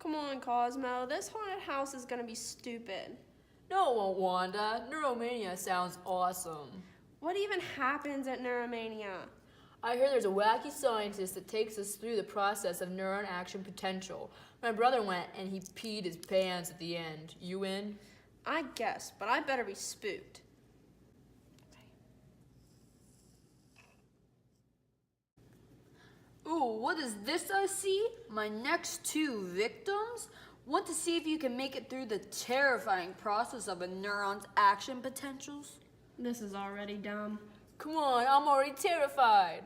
Come on, Cosmo. This haunted house is gonna be stupid. No, it won't, Wanda. Neuromania sounds awesome. What even happens at Neuromania? I hear there's a wacky scientist that takes us through the process of neuron action potential. My brother went and he peed his pants at the end. You in? I guess, but I better be spooked. Ooh, what is this I see? My next two victims? Want to see if you can make it through the terrifying process of a neuron's action potentials? This is already dumb. Come on, I'm already terrified.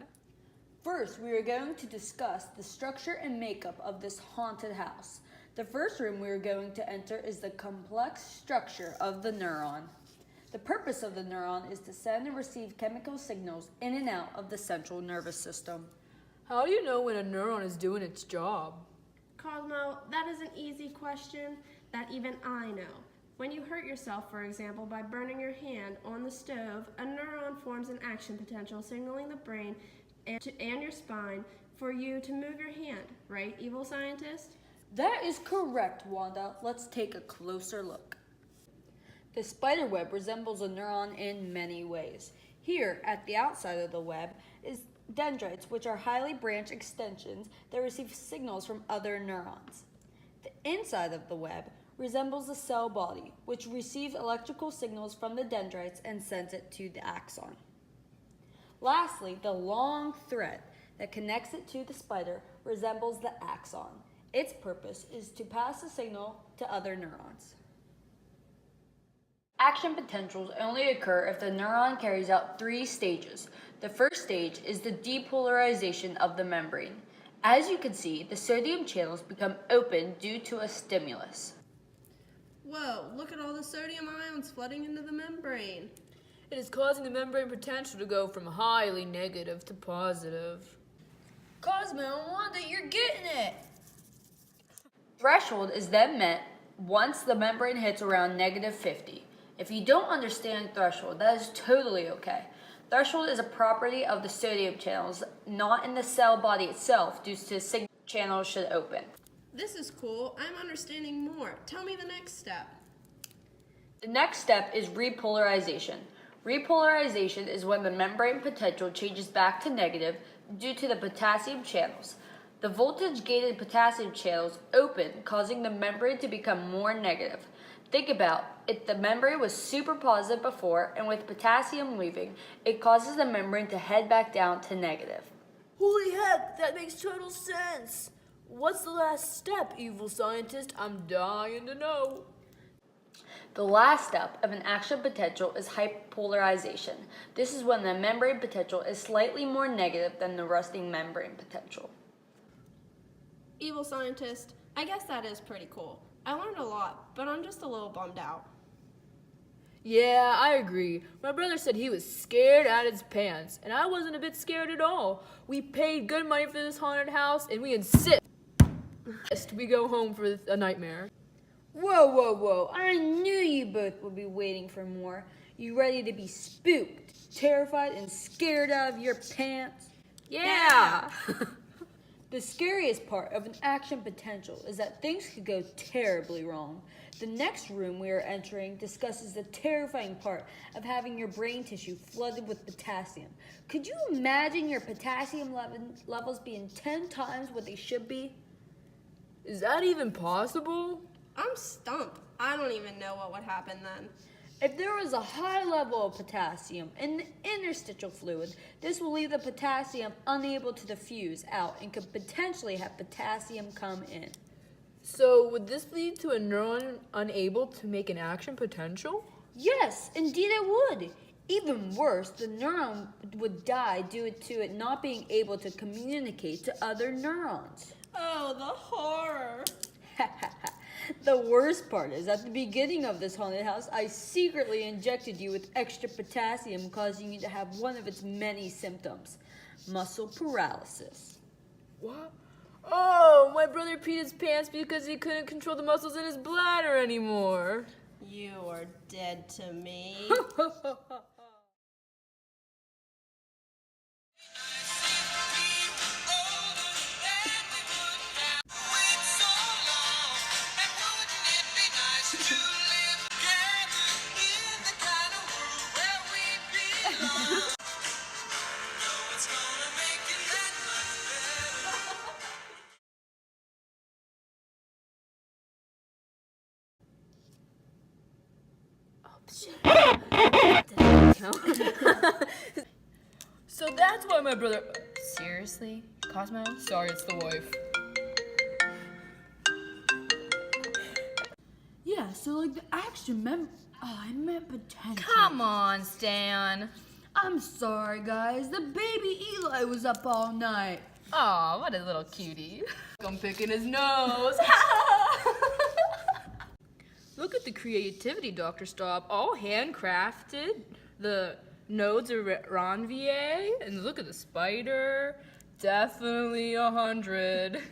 First, we are going to discuss the structure and makeup of this haunted house. The first room we are going to enter is the complex structure of the neuron. The purpose of the neuron is to send and receive chemical signals in and out of the central nervous system. How do you know when a neuron is doing its job? Cosmo, that is an easy question that even I know. When you hurt yourself, for example, by burning your hand on the stove, a neuron forms an action potential signaling the brain and your spine for you to move your hand, right, evil scientist? That is correct, Wanda. Let's take a closer look. The spider web resembles a neuron in many ways. Here, at the outside of the web, is dendrites, which are highly branched extensions that receive signals from other neurons. The inside of the web resembles the cell body, which receives electrical signals from the dendrites and sends it to the axon. Lastly, the long thread that connects it to the spider resembles the axon. Its purpose is to pass the signal to other neurons. Action potentials only occur if the neuron carries out 3 stages. The first stage is the depolarization of the membrane. As you can see, the sodium channels become open due to a stimulus. Whoa, look at all the sodium ions flooding into the membrane. It is causing the membrane potential to go from highly negative to positive. Cosmo and Wanda, you're getting it! Threshold is then met once the membrane hits around -50. If you don't understand threshold, that is totally okay. Threshold is a property of the sodium channels, not in the cell body itself, due to signal channels should open. This is cool. I'm understanding more. Tell me the next step. The next step is repolarization. Repolarization is when the membrane potential changes back to negative due to the potassium channels. The voltage-gated potassium channels open, causing the membrane to become more negative. Think about it, the membrane was super positive before, and with potassium leaving, it causes the membrane to head back down to negative. Holy heck, that makes total sense. What's the last step, evil scientist? I'm dying to know. The last step of an action potential is hypolarization. This is when the membrane potential is slightly more negative than the resting membrane potential. Evil scientist, I guess that is pretty cool. I learned a lot, but I'm just a little bummed out. Yeah, I agree. My brother said he was scared out of his pants, and I wasn't a bit scared at all. We paid good money for this haunted house, and we insist we go home for a nightmare. Whoa. I knew you both would be waiting for more. You ready to be spooked, terrified, and scared out of your pants? Yeah! The scariest part of an action potential is that things could go terribly wrong. The next room we are entering discusses the terrifying part of having your brain tissue flooded with potassium. Could you imagine your potassium levels being 10 times what they should be? Is that even possible? I'm stumped. I don't even know what would happen then. If there was a high level of potassium in the interstitial fluid, this will leave the potassium unable to diffuse out and could potentially have potassium come in. So would this lead to a neuron unable to make an action potential? Yes, indeed it would. Even worse, the neuron would die due to it not being able to communicate to other neurons. Oh, the horror. The worst part is, at the beginning of this haunted house, I secretly injected you with extra potassium, causing you to have one of its many symptoms, muscle paralysis. What? Oh, my brother peed his pants because he couldn't control the muscles in his bladder anymore. You are dead to me. So that's why my brother. Seriously, Cosmo? Sorry, it's the wife. Yeah, so like the action I meant potential. Come on, Stan. I'm sorry, guys. The baby Eli was up all night. Aw, what a little cutie. I'm picking his nose. Look at the creativity, Dr. Staub. All handcrafted. The nodes are Ranvier. And look at the spider. Definitely 100.